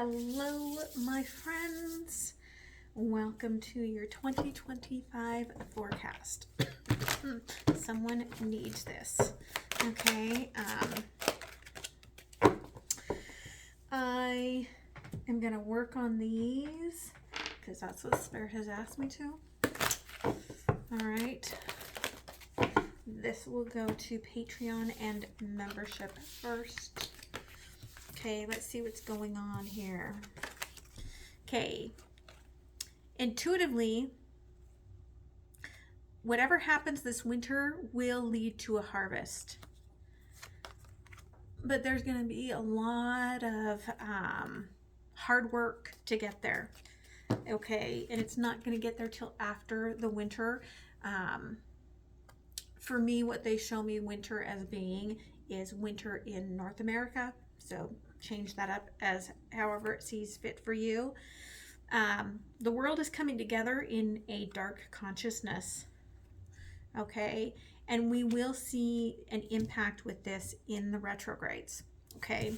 Hello, my friends. Welcome to your 2025 forecast. Someone needs this. Okay. I am going to work on these because that's what Spirit has asked me to. All right. This will go to Patreon and membership first. Okay, let's see what's going on here. Okay, intuitively, whatever happens this winter will lead to a harvest. But there's going to be a lot of hard work to get there. Okay, and it's not going to get there till after the winter. For me, what they show me winter as being is winter in North America. So change that up as however it sees fit for you. The world is coming together in a dark consciousness. Okay, and we will see an impact with this in the retrogrades. Okay,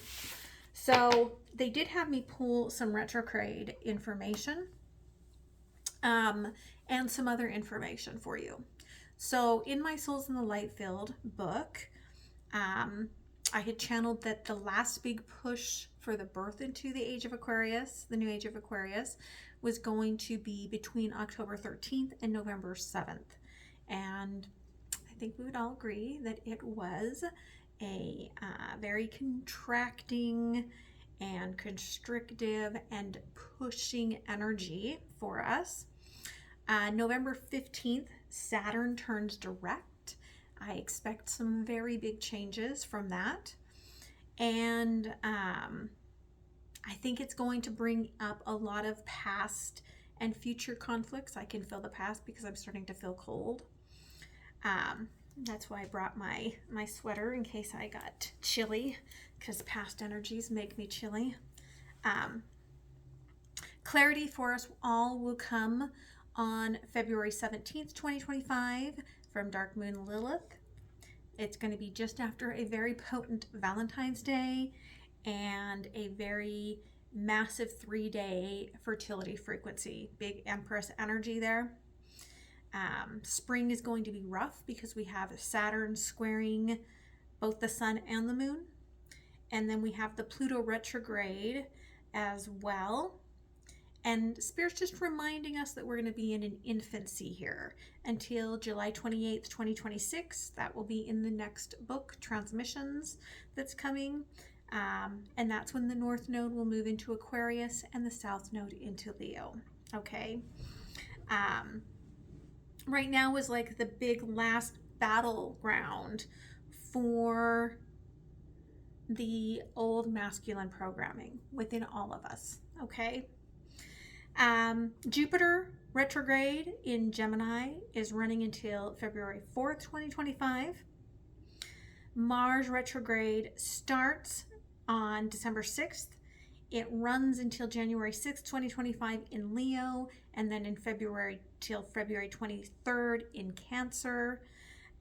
so they did have me pull some retrograde information and some other information for you. So in my Souls in the Light Field book, I had channeled that the last big push for the birth into the age of Aquarius, the new age of Aquarius, was going to be between October 13th and November 7th. And I think we would all agree that it was a very contracting and constrictive and pushing energy for us. November 15th, Saturn turns direct. I expect some very big changes from that. And I think it's going to bring up a lot of past and future conflicts. I can feel the past because I'm starting to feel cold. That's why I brought my sweater in case I got chilly, because past energies make me chilly. Clarity for us all will come on February 17th, 2025 from Dark Moon Lilith. It's going to be just after a very potent Valentine's Day and a very massive 3-day fertility frequency. Big Empress energy there. Spring is going to be rough because we have Saturn squaring both the sun and the moon. And then we have the Pluto retrograde as well. And Spirit's just reminding us that we're going to be in an infancy here until July 28th, 2026. That will be in the next book, Transmissions, that's coming. And that's when the North Node will move into Aquarius and the South Node into Leo. Okay. Right now is like the big last battleground for the old masculine programming within all of us. Okay. Jupiter retrograde in Gemini is running until February 4th, 2025. Mars retrograde starts on December 6th. It runs until January 6th, 2025 in Leo, and then in February till February 23rd in Cancer.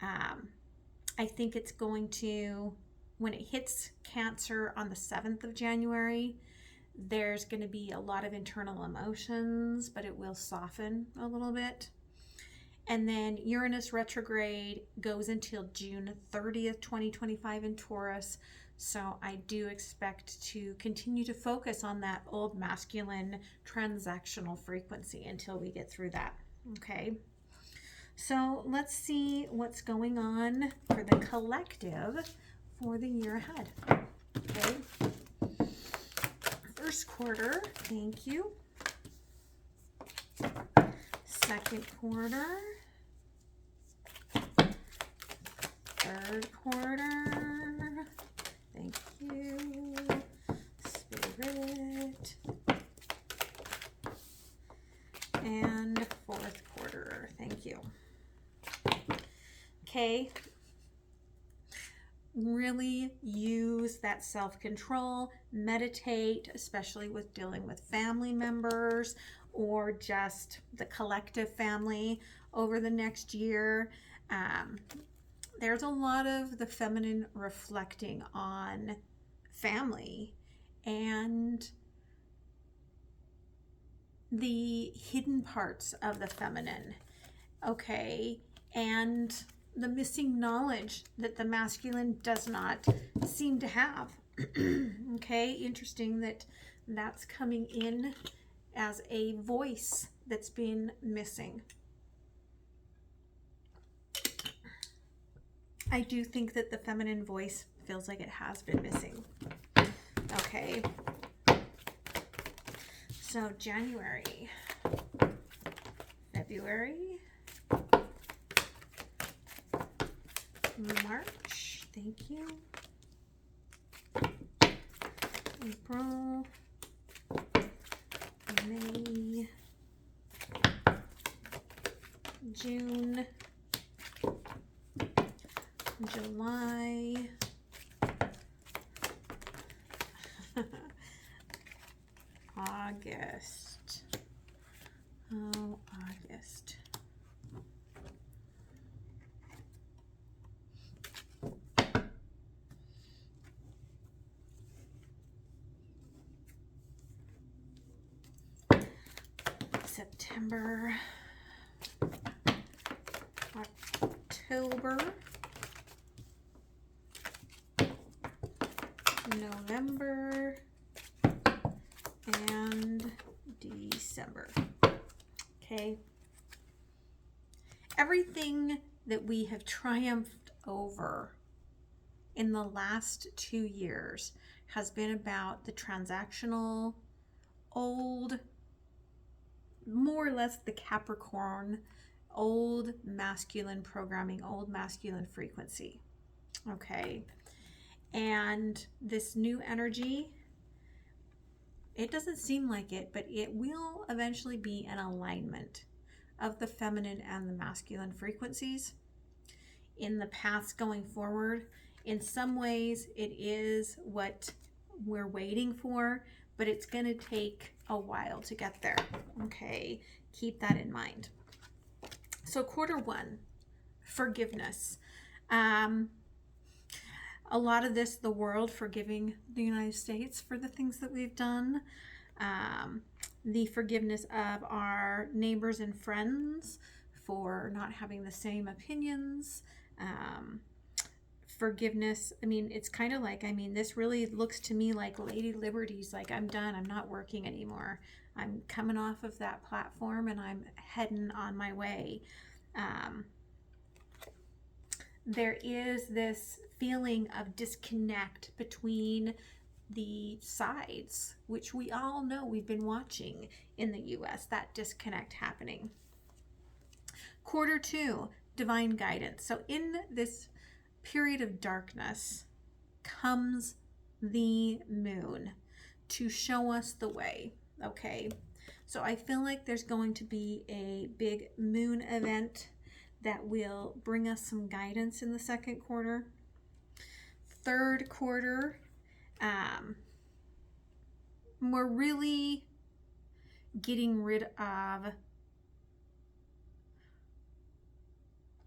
I think it's going to, when it hits Cancer on the 7th of January, there's going to be a lot of internal emotions, but it will soften a little bit. And then Uranus retrograde goes until June 30th, 2025 in Taurus. So I do expect to continue to focus on that old masculine transactional frequency until we get through that. Okay. So let's see what's going on for the collective for the year ahead. Okay. First quarter, thank you. Second quarter. Third quarter, thank you. Spirit. And fourth quarter, thank you. Okay. Really use that self-control, meditate, especially with dealing with family members or just the collective family over the next year. There's a lot of the feminine reflecting on family and the hidden parts of the feminine, okay, and the missing knowledge that the masculine does not seem to have. Okay, interesting that that's coming in as a voice that's been missing. I do think that the feminine voice feels like it has been missing. Okay. So January, February, March, thank you. April, May, June, July, August. Oh, August. September, October, November, and December. Okay. Everything that we have triumphed over in the last 2 years has been about the transactional, old, more or less the Capricorn, old masculine programming, old masculine frequency. Okay. And this new energy, it doesn't seem like it, but it will eventually be an alignment of the feminine and the masculine frequencies in the paths going forward. In some ways, it is what we're waiting for, but it's going to take a while to get there. Okay, keep that in mind. So quarter one, forgiveness. A lot of this, the world forgiving the United States for the things that we've done. The forgiveness of our neighbors and friends for not having the same opinions. Forgiveness, I mean, it's kind of like, I mean, this really looks to me like Lady Liberty's like, I'm done, I'm not working anymore. I'm coming off of that platform and I'm heading on my way. There is this feeling of disconnect between the sides, which we all know, we've been watching in the US, that disconnect happening. Quarter two, divine guidance. So in this period of darkness comes the moon to show us the way. Okay, so I feel like there's going to be a big moon event that will bring us some guidance in the second quarter. Third quarter, we're really getting rid of,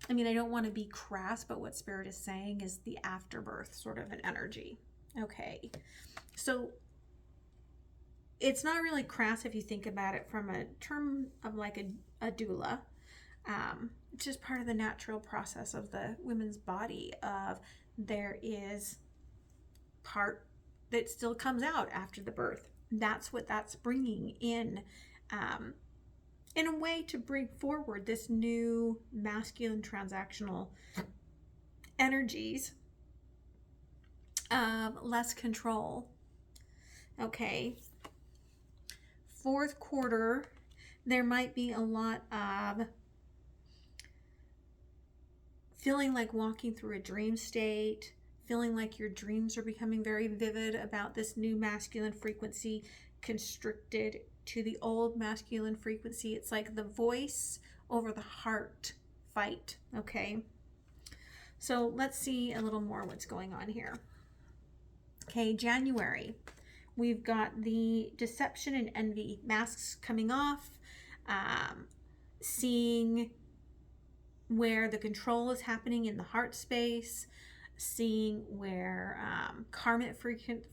I mean, I don't want to be crass, but what Spirit is saying is the afterbirth sort of an energy. Okay, so it's not really crass if you think about it from a term of like a doula. It's just part of the natural process of the women's body, of there is part that still comes out after the birth. That's what that's bringing in a way to bring forward this new masculine transactional energies of less control. Okay. Fourth quarter, there might be a lot of feeling like walking through a dream state, feeling like your dreams are becoming very vivid about this new masculine frequency, constricted to the old masculine frequency. It's like the voice over the heart fight. Okay, so let's see a little more what's going on here. Okay, January, we've got the deception and envy masks coming off, seeing where the control is happening in the heart space, seeing where karmic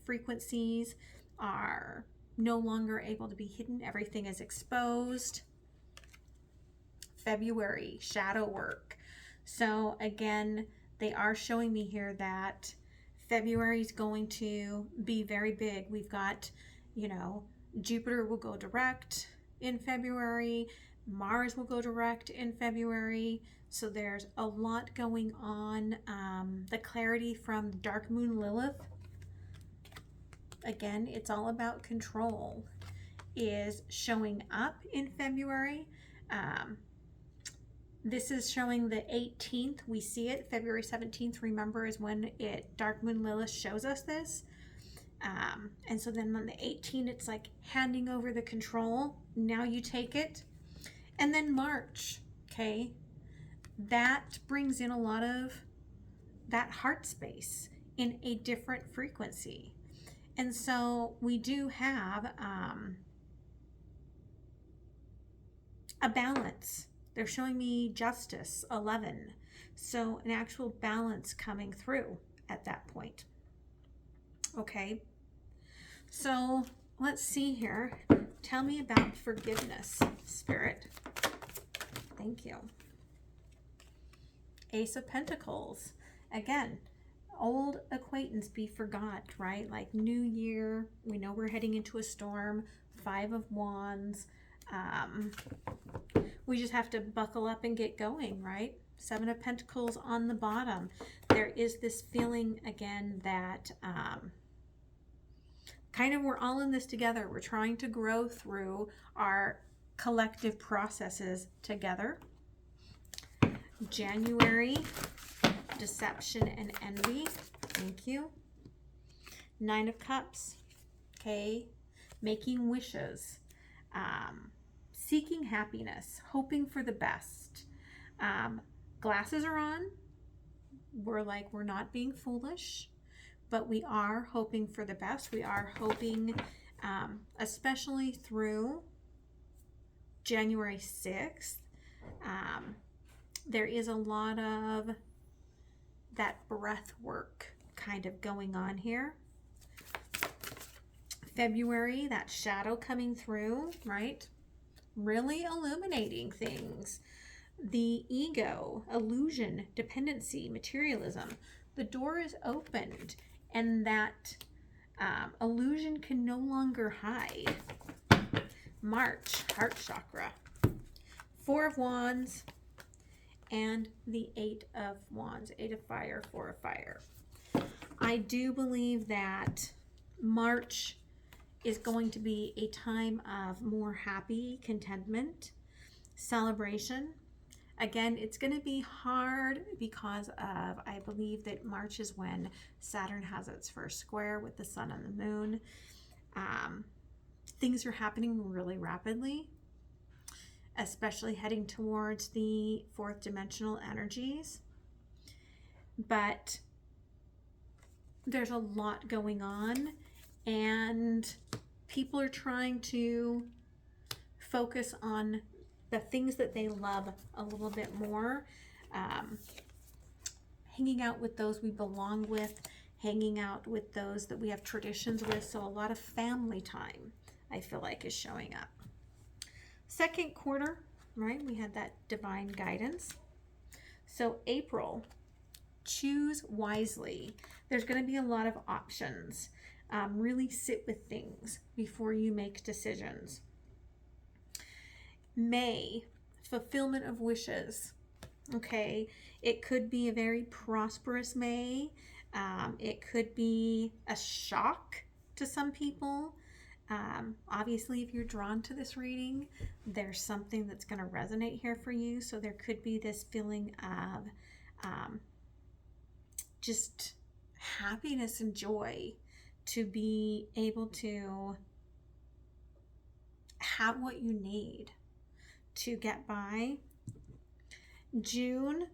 frequencies are no longer able to be hidden. Everything is exposed. February, shadow work. So again, they are showing me here that February is going to be very big. We've got, you know, Jupiter will go direct in February. Mars will go direct in February. So there's a lot going on. The clarity from Dark Moon Lilith, again, it's all about control, is showing up in February. This is showing the 18th. We see it. February 17th, remember, is when Dark Moon Lilith shows us this. And so then on the 18th, it's like handing over the control. Now you take it. And then March, okay? That brings in a lot of that heart space in a different frequency. And so we do have a balance. They're showing me justice, 11. So an actual balance coming through at that point. Okay. So let's see here. Tell me about forgiveness, Spirit. Thank you. Ace of Pentacles. Again, old acquaintance be forgot, right? Like New Year, we know we're heading into a storm. 5 of Wands. We just have to buckle up and get going, right? 7 of Pentacles on the bottom. There is this feeling again that kind of we're all in this together. We're trying to grow through our collective processes together. January, deception and envy. Thank you. 9 of Cups. Okay. Making wishes. Seeking happiness. Hoping for the best. Glasses are on. We're not being foolish, but we are hoping for the best. We are hoping, especially through January 6th, there is a lot of that breath work kind of going on here. February, that shadow coming through, right? Really illuminating things. The ego, illusion, dependency, materialism. The door is opened, and that illusion can no longer hide. March, heart chakra. 4 of Wands and the 8 of Wands. 8 of fire, 4 of fire. I do believe that March is going to be a time of more happy contentment, celebration. Again, it's going to be hard because of, I believe that March is when Saturn has its first square with the sun and the moon. Things are happening really rapidly, especially heading towards the 4th dimensional energies. But there's a lot going on, and people are trying to focus on the things that they love a little bit more. Hanging out with those we belong with, hanging out with those that we have traditions with. So a lot of family time, I feel like, is showing up. Second quarter, right? We had that divine guidance. So April, choose wisely. There's going to be a lot of options. Really sit with things before you make decisions. May, fulfillment of wishes. Okay, it could be a very prosperous May. It could be a shock to some people. Obviously, if you're drawn to this reading, there's something that's going to resonate here for you. So there could be this feeling of just happiness and joy to be able to have what you need to get by. June,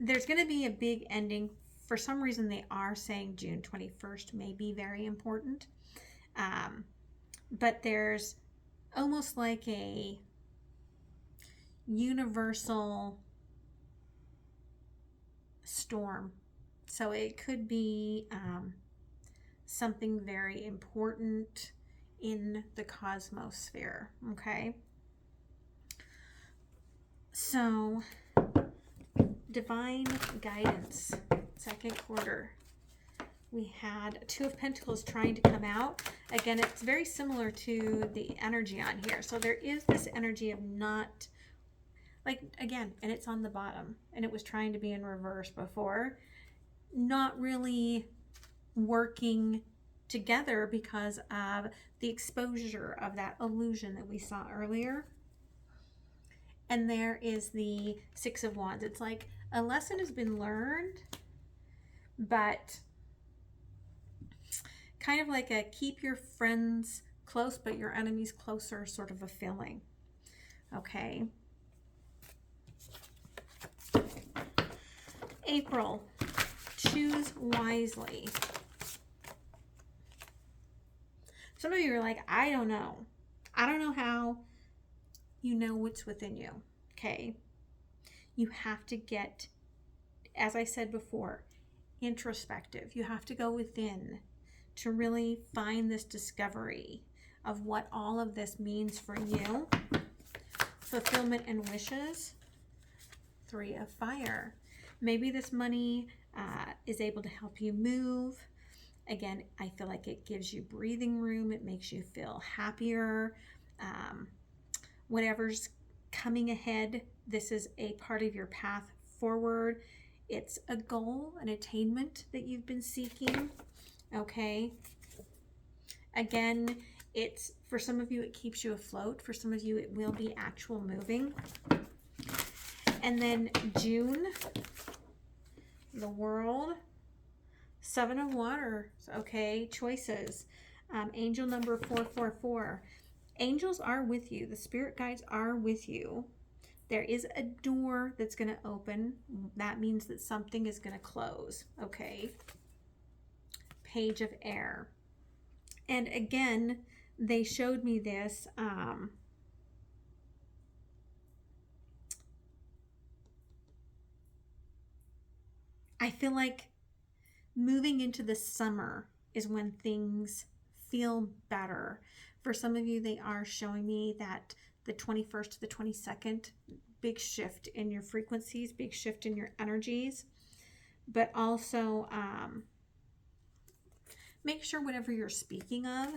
there's going to be a big ending. For some reason, they are saying June 21st may be very important. But there's almost like a universal storm. So it could be something very important in the cosmosphere, okay? So, divine guidance, second quarter. We had Two of Pentacles trying to come out. Again, it's very similar to the energy on here. So there is this energy of not, like, again, and it's on the bottom, and it was trying to be in reverse before, not really working together because of the exposure of that illusion that we saw earlier. And there is the Six of Wands. It's like a lesson has been learned, but kind of like a keep your friends close but your enemies closer sort of a feeling. Okay. April, choose wisely. Some of you are like, I don't know. I don't know how. You know what's within you, okay? You have to get, as I said before, introspective. You have to go within to really find this discovery of what all of this means for you. Fulfillment and wishes. Three of Fire. Maybe this money is able to help you move. Again, I feel like it gives you breathing room. It makes you feel happier. Whatever's coming ahead, this is a part of your path forward. It's a goal, an attainment that you've been seeking, okay? Again, it's, for some of you, it keeps you afloat. For some of you, it will be actual moving. And then June, the World, Seven of Water, okay, choices. Angel number 444. Angels are with you. The spirit guides are with you. There is a door that's going to open. That means that something is going to close. Okay. Page of Air. And again, they showed me this. I feel like moving into the summer is when things feel better. For some of you, they are showing me that the 21st to the 22nd, big shift in your frequencies, big shift in your energies. But also make sure whatever you're speaking of,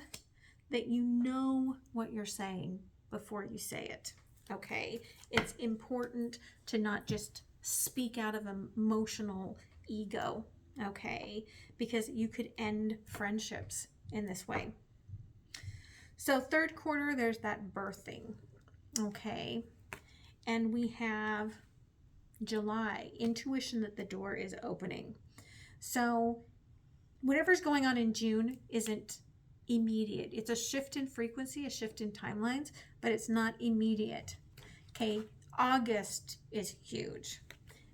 that you know what you're saying before you say it, okay? It's important to not just speak out of emotional ego, okay? Because you could end friendships in this way. So third quarter, there's that birthing, okay? And we have July, intuition that the door is opening. So whatever's going on in June isn't immediate. It's a shift in frequency, a shift in timelines, but it's not immediate, okay? August is huge.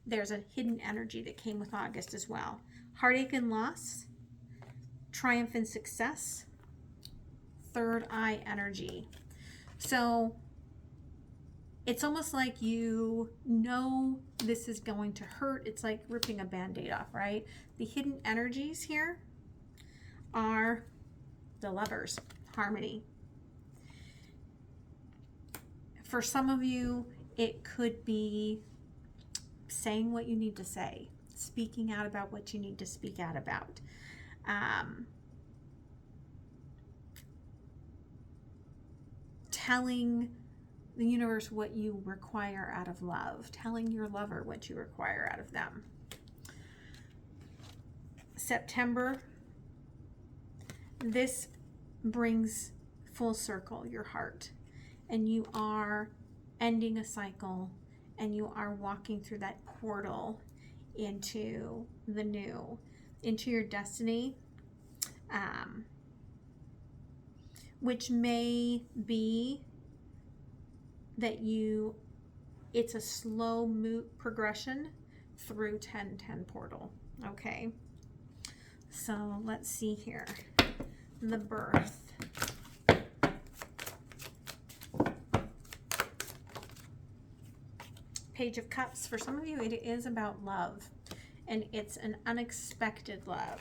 There's a hidden energy that came with August as well. Heartache and loss, triumph and success, third eye energy. So it's almost like you know this is going to hurt. It's like ripping a band-aid off, right? The hidden energies here are the Lovers, harmony. For some of you, it could be saying what you need to say, speaking out about what you need to speak out about. Telling the universe what you require out of love, telling your lover what you require out of them. September, this brings full circle your heart, and you are ending a cycle, and you are walking through that portal into the new, into your destiny, which may be that it's a slow progression through 1010 portal, okay? So let's see here. The birth. Page of Cups. For some of you, it is about love, and it's an unexpected love.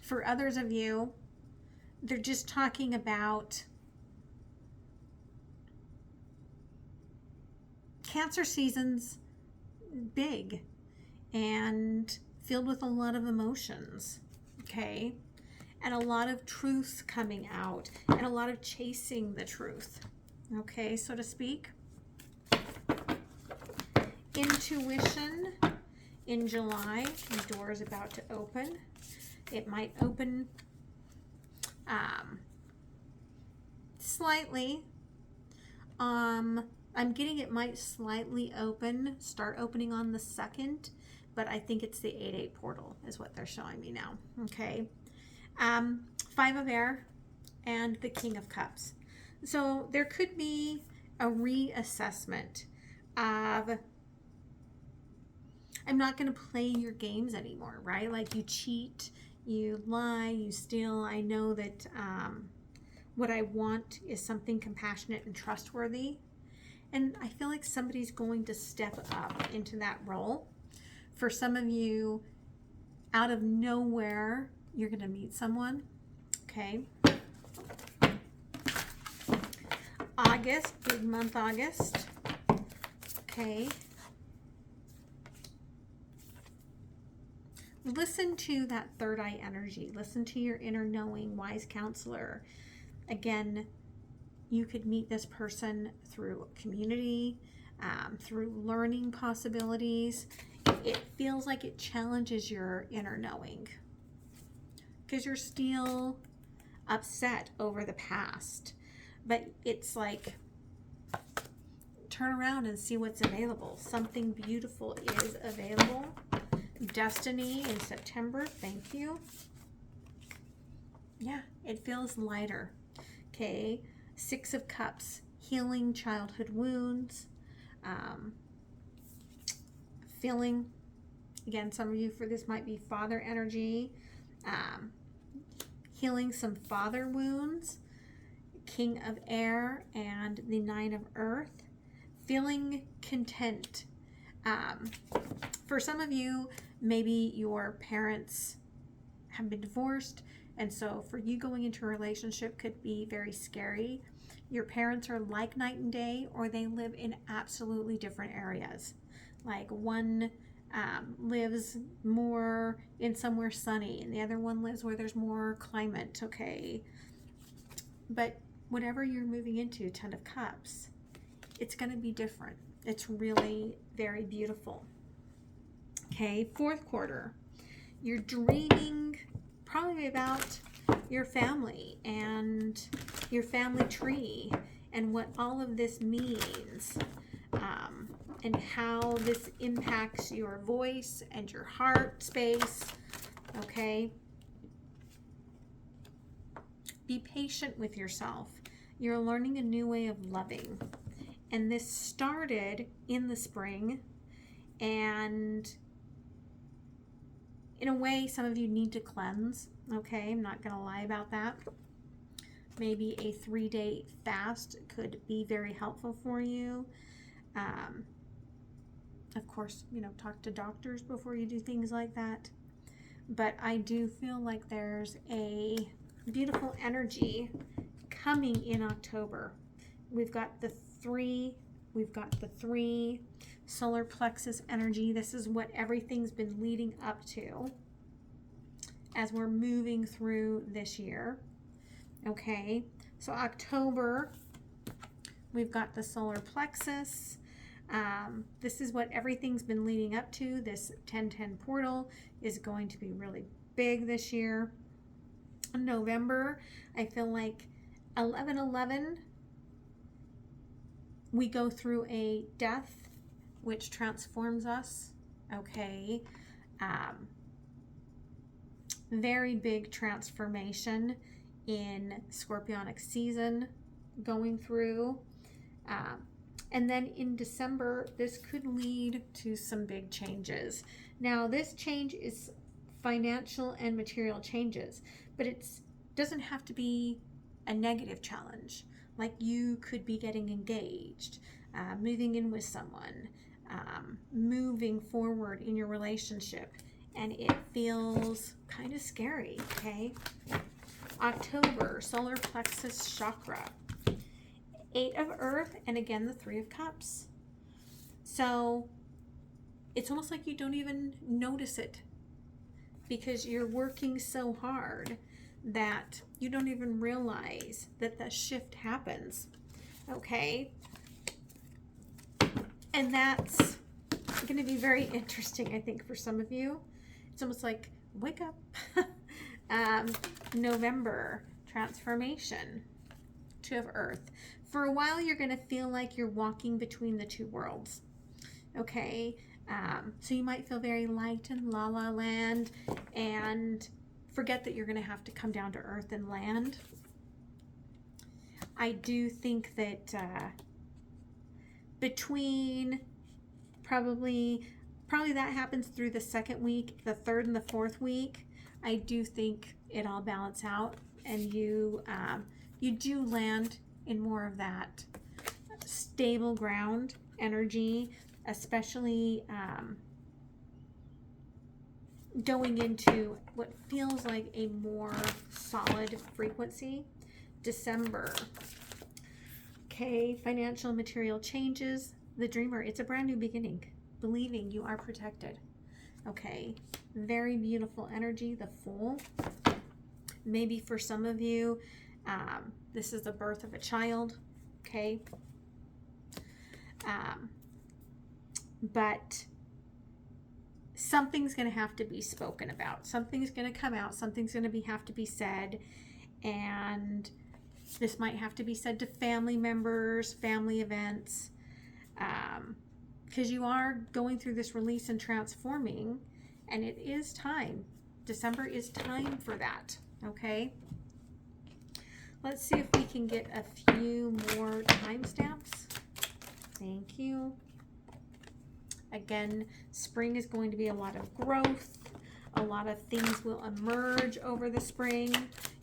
For others of you, they're just talking about Cancer season's big and filled with a lot of emotions, okay? And a lot of truths coming out and a lot of chasing the truth, okay, so to speak. Intuition in July, the door is about to open. It might open slightly. I'm getting it might slightly start opening on the 2nd, but I think it's the 8-8 portal is what they're showing me now, okay? 5 of air and the King of Cups. So there could be a reassessment of, I'm not going to play your games anymore, right? Like you cheat, you lie, you steal. I know that what I want is something compassionate and trustworthy. And I feel like somebody's going to step up into that role. For some of you, out of nowhere, you're going to meet someone, okay? August, big month August, okay? Listen to that third eye energy. Listen to your inner knowing, wise counselor. Again, you could meet this person through community, through learning possibilities. It feels like it challenges your inner knowing because you're still upset over the past. But it's like, turn around and see what's available. Something beautiful is available. Destiny in September, thank you. Yeah, it feels lighter. Okay, 6 of Cups, healing childhood wounds, feeling, again, some of you for this might be father energy, healing some father wounds, King of Air and the 9 of Earth, feeling content. For some of you, maybe your parents have been divorced, and so for you going into a relationship could be very scary. Your parents are like night and day, or they live in absolutely different areas. Like one lives more in somewhere sunny, and the other one lives where there's more climate, okay? But whatever you're moving into, 10 of Cups, it's going to be different. It's really very beautiful. Okay, 4th quarter, you're dreaming probably about your family and your family tree and what all of this means, and how this impacts your voice and your heart space, okay? Be patient with yourself. You're learning a new way of loving. And this started in the spring, and in a way, some of you need to cleanse, okay? I'm not going to lie about that. Maybe a 3-day fast could be very helpful for you. Of course, talk to doctors before you do things like that. But I do feel like there's a beautiful energy coming in October. We've got the 3 solar plexus energy. This is what everything's been leading up to as we're moving through this year. Okay, so October, we've got the solar plexus. This is what everything's been leading up to. This 10-10 portal is going to be really big this year. In November, I feel like 11/11, we go through a death which transforms us, okay? Very big transformation in Scorpionic season going through. And then in December, this could lead to some big changes. Now, this change is financial and material changes, but it doesn't have to be a negative challenge. Like you could be getting engaged, moving in with someone, moving forward in your relationship. and it feels kind of scary, okay? October, solar plexus chakra, 8 of earth, and again, the 3 of cups. So it's almost like you don't even notice it because you're working so hard that you don't even realize that the shift happens, okay? And that's going to be very interesting, I think, for some of you. It's almost like, wake up. November, transformation, 2 of earth. For a while, you're going to feel like you're walking between the 2 worlds, okay? So you might feel very light and la la land and forget that you're going to have to come down to earth and land. I do think that between probably that happens through the 2nd week, the 3rd and the 4th week. I do think it all balance out, and you do land in more of that stable ground energy, especially going into what feels like a more solid frequency. December. Okay, financial and material changes. The dreamer, it's a brand new beginning. Believing you are protected. Okay, very beautiful energy, the Fool. Maybe for some of you, this is the birth of a child, okay? But something's going to have to be spoken about. Something's going to come out. Something's going to have to be said. And this might have to be said to family members, family events, because you are going through this release and transforming, and it is time. December is time for that, okay? Let's see if we can get a few more timestamps. Thank you. Again, spring is going to be a lot of growth. A lot of things will emerge over the spring.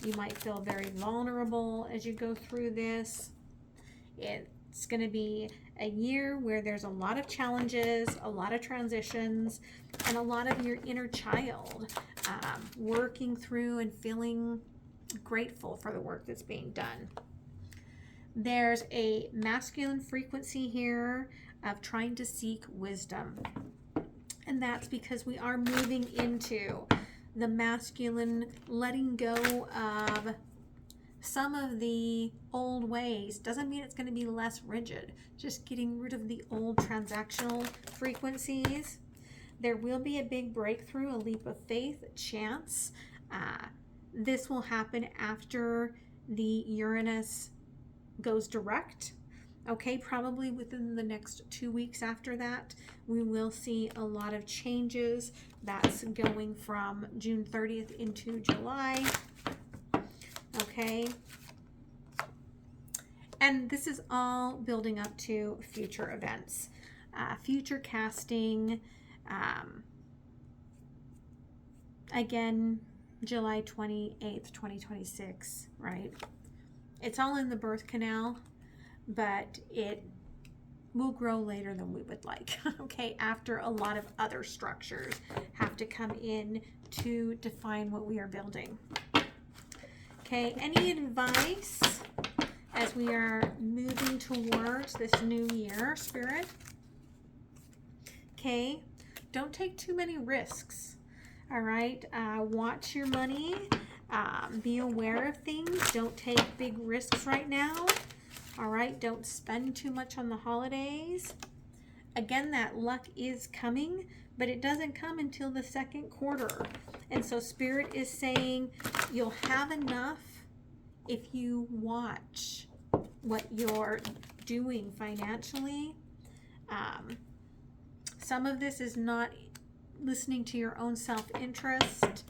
You might feel very vulnerable as you go through this. It's going to be a year where there's a lot of challenges, a lot of transitions, and a lot of your inner child working through and feeling grateful for the work that's being done. There's a masculine frequency here of trying to seek wisdom. And that's because we are moving into the masculine, letting go of some of the old ways. Doesn't mean it's going to be less rigid, just getting rid of the old transactional frequencies. There will be a big breakthrough, a leap of faith, a chance. This will happen after the Uranus goes direct. Okay, probably within the next 2 weeks after that, we will see a lot of changes. That's going from June 30th into July. Okay. And this is all building up to future events, future casting. Again, July 28th, 2026, right? It's all in the birth canal, but it will grow later than we would like, okay, after a lot of other structures have to come in to define what we are building. Okay, any advice as we are moving towards this new year, Spirit? Okay, don't take too many risks, all right? Watch your money, be aware of things, don't take big risks right now. All right, don't spend too much on the holidays. Again, that luck is coming, but it doesn't come until the 2nd quarter. And so Spirit is saying you'll have enough if you watch what you're doing financially. Some of this is not listening to your own self-interest.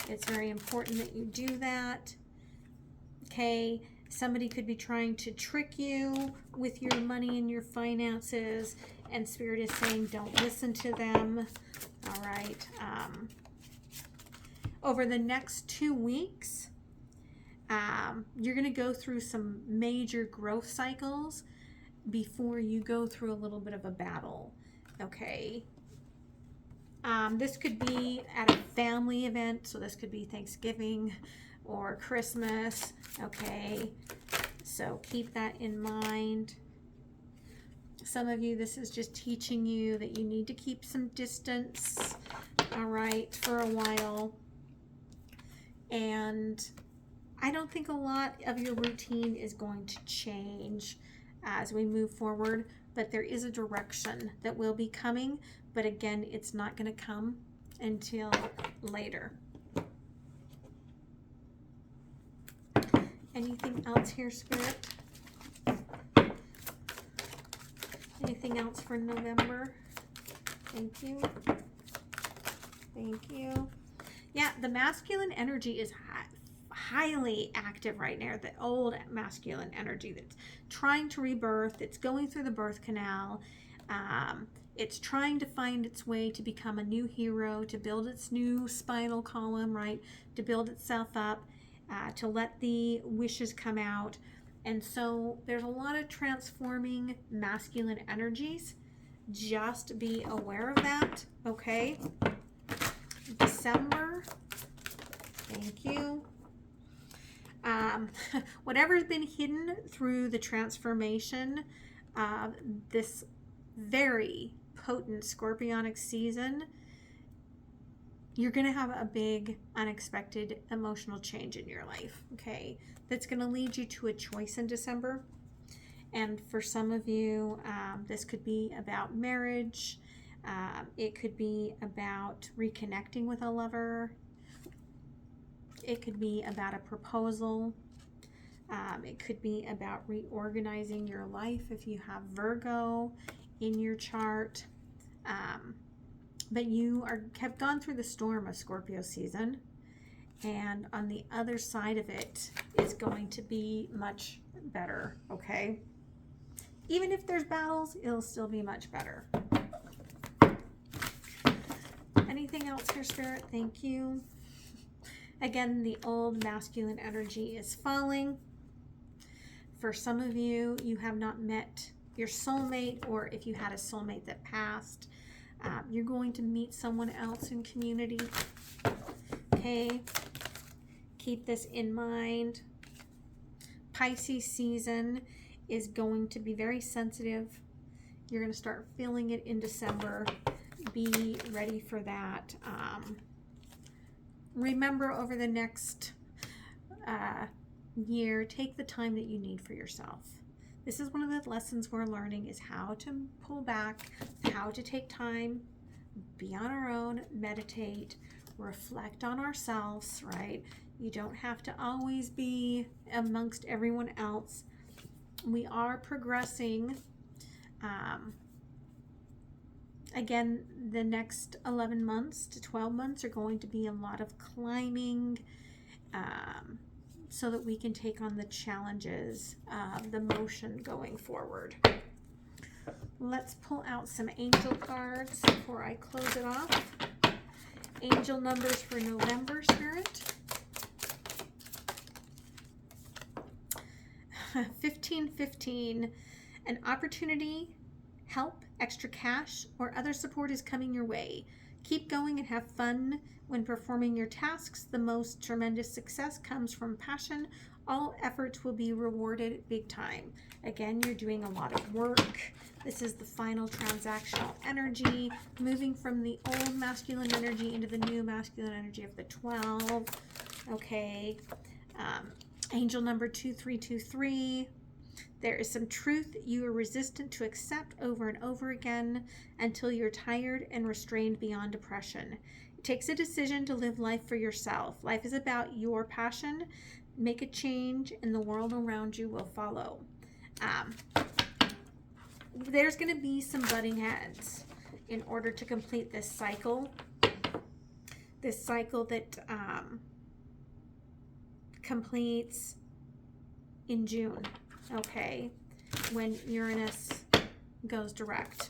It's very important that you do that. Okay. Somebody could be trying to trick you with your money and your finances, and Spirit is saying don't listen to them. All right. Over the next 2 weeks, you're going to go through some major growth cycles before you go through a little bit of a battle. Okay. This could be at a family event, so this could be Thanksgiving or Christmas. Okay, so keep that in mind. Some of you, this is just teaching you that you need to keep some distance, all right, for a while. And I don't think a lot of your routine is going to change as we move forward, but there is a direction that will be coming. But again, it's not going to come until later. Anything else here, Spirit? Anything else for November? Thank you. Thank you. Yeah, the masculine energy is highly active right now. The old masculine energy that's trying to rebirth. It's going through the birth canal. It's trying to find its way to become a new hero, to build its new spinal column, right? To build itself up, to let the wishes come out. And so there's a lot of transforming masculine energies. Just be aware of that, okay? December, thank you. Whatever's been hidden through the transformation of this very potent scorpionic season, you're going to have a big unexpected emotional change in your life, okay? That's going to lead you to a choice in December. And for some of you, this could be about marriage. It could be about reconnecting with a lover. It could be about a proposal. It could be about reorganizing your life if you have Virgo in your chart. But you have gone through the storm of Scorpio season, and on the other side of it is going to be much better, okay? Even if there's battles, it'll still be much better. Anything else here, Spirit? Thank you. Again, the old masculine energy is falling. For some of you, you have not met your soulmate, or if you had a soulmate that passed, you're going to meet someone else in community. Okay, keep this in mind. Pisces season is going to be very sensitive. You're going to start feeling it in December. Be ready for that. Remember, over the next year, take the time that you need for yourself. This is one of the lessons we're learning, is how to pull back, how to take time, be on our own, meditate, reflect on ourselves, right? You don't have to always be amongst everyone else. We are progressing. Again, the next 11 months to 12 months are going to be a lot of climbing, so that we can take on the challenges of the motion going forward. Let's pull out some angel cards before I close it off. Angel numbers for November, Spirit. 1515. An opportunity, help, extra cash, or other support is coming your way. Keep going and have fun when performing your tasks. The most tremendous success comes from passion. All efforts will be rewarded big time. Again, you're doing a lot of work. This is the final transactional energy, moving from the old masculine energy into the new masculine energy of the 12. Okay. Angel number 2323. There is some truth you are resistant to accept over and over again until you're tired and restrained beyond depression. It takes a decision to live life for yourself. Life is about your passion. Make a change and the world around you will follow. There's going to be some butting heads in order to complete this cycle. This cycle that completes in June. Okay, when Uranus goes direct.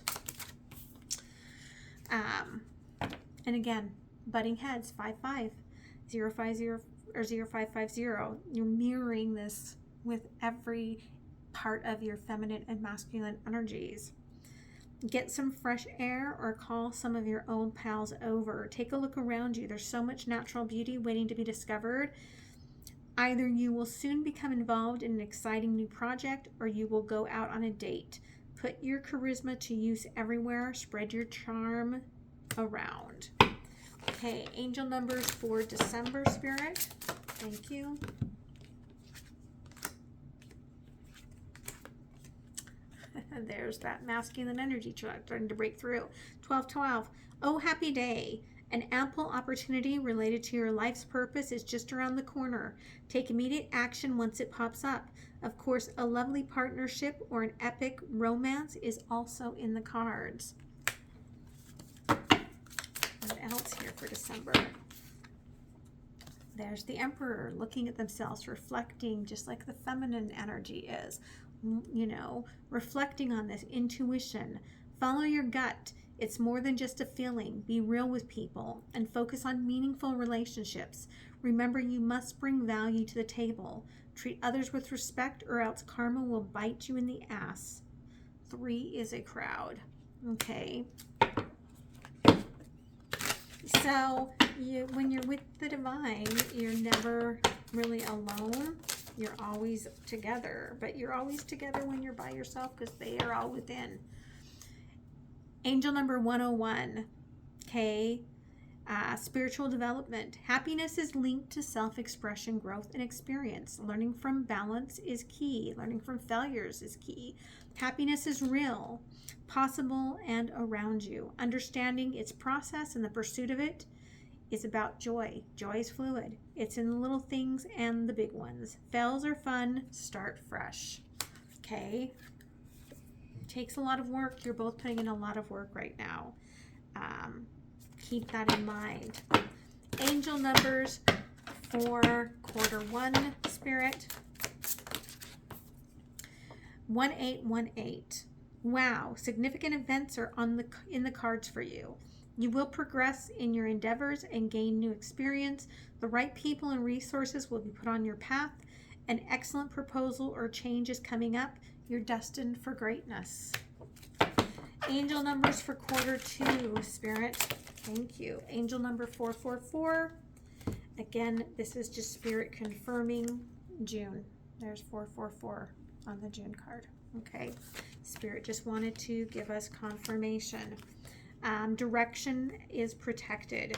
And again, butting heads, 5-5, 050 or 0550. You're mirroring this with every part of your feminine and masculine energies. Get some fresh air or call some of your old pals over. Take a look around you. There's so much natural beauty waiting to be discovered. Either you will soon become involved in an exciting new project or you will go out on a date. Put your charisma to use everywhere. Spread your charm around. Okay, angel numbers for December, Spirit. Thank you. There's that masculine energy starting to break through. 1212. Oh, happy day. An ample opportunity related to your life's purpose is just around the corner. Take immediate action once it pops up. Of course, a lovely partnership or an epic romance is also in the cards. What else here for December? There's the Emperor looking at themselves, reflecting just like the feminine energy is. You know, reflecting on this intuition. Follow your gut. It's more than just a feeling. Be real with people and focus on meaningful relationships. Remember, you must bring value to the table. Treat others with respect or else karma will bite you in the ass. 3 is a crowd. Okay. So when you're with the divine, you're never really alone. You're always together, but you're always together when you're by yourself because they are all within. Angel number 101, okay, spiritual development. Happiness is linked to self-expression, growth, and experience. Learning from balance is key. Learning from failures is key. Happiness is real, possible, and around you. Understanding its process and the pursuit of it is about joy. Joy is fluid. It's in the little things and the big ones. Fails are fun. Start fresh. Okay. Takes a lot of work. You're both putting in a lot of work right now. Keep that in mind. Angel numbers for quarter 1, Spirit. 1818. Wow, significant events are in the cards for you. You will progress in your endeavors and gain new experience. The right people and resources will be put on your path. An excellent proposal or change is coming up. You're destined for greatness. Angel numbers for quarter 2, Spirit. Thank you. Angel number 444. Again, this is just Spirit confirming June. There's 444 on the June card. Okay. Spirit just wanted to give us confirmation. Direction is protected.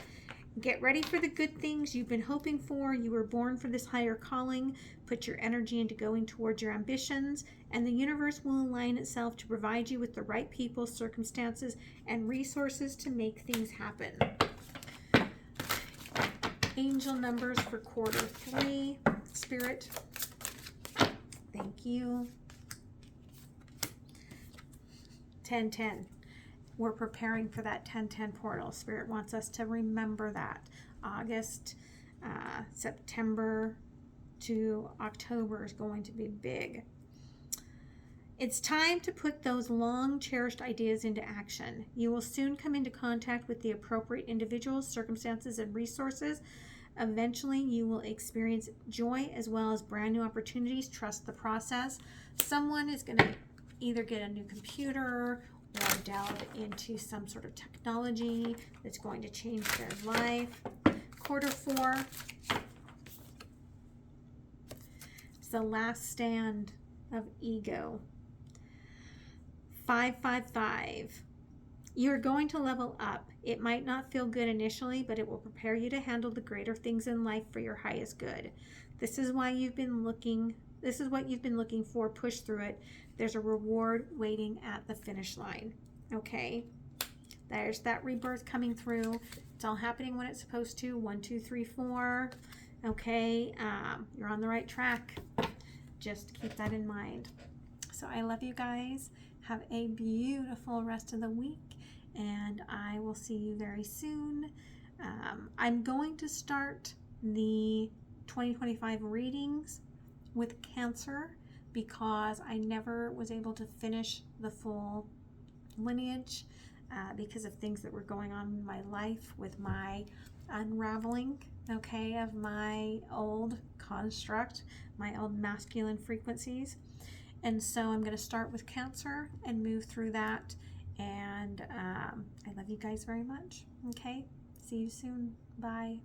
Get ready for the good things you've been hoping for. You were born for this higher calling. Put your energy into going towards your ambitions, and the universe will align itself to provide you with the right people, circumstances, and resources to make things happen. Angel numbers for quarter 3, Spirit. Thank you. 1010. We're preparing for that 1010 portal. Spirit wants us to remember that. August, September to October is going to be big. It's time to put those long cherished ideas into action. You will soon come into contact with the appropriate individuals, circumstances, and resources. Eventually, you will experience joy as well as brand new opportunities. Trust the process. Someone is going to either get a new computer or delve into some sort of technology that's going to change their life. Quarter 4. It's the last stand of ego. 555. You're going to level up. It might not feel good initially, but it will prepare you to handle the greater things in life for your highest good. This is why you've been looking. This is what you've been looking for. Push through it. There's a reward waiting at the finish line. Okay. There's that rebirth coming through. It's all happening when it's supposed to. 1, 2, 3, 4. Okay. You're on the right track. Just keep that in mind. So I love you guys. Have a beautiful rest of the week, and I will see you very soon. I'm going to start the 2025 readings with Cancer because I never was able to finish the full lineage because of things that were going on in my life with my unraveling, okay, of my old construct, my old masculine frequencies. And so I'm going to start with Cancer and move through that And I love you guys very much. Okay, see you soon. Bye.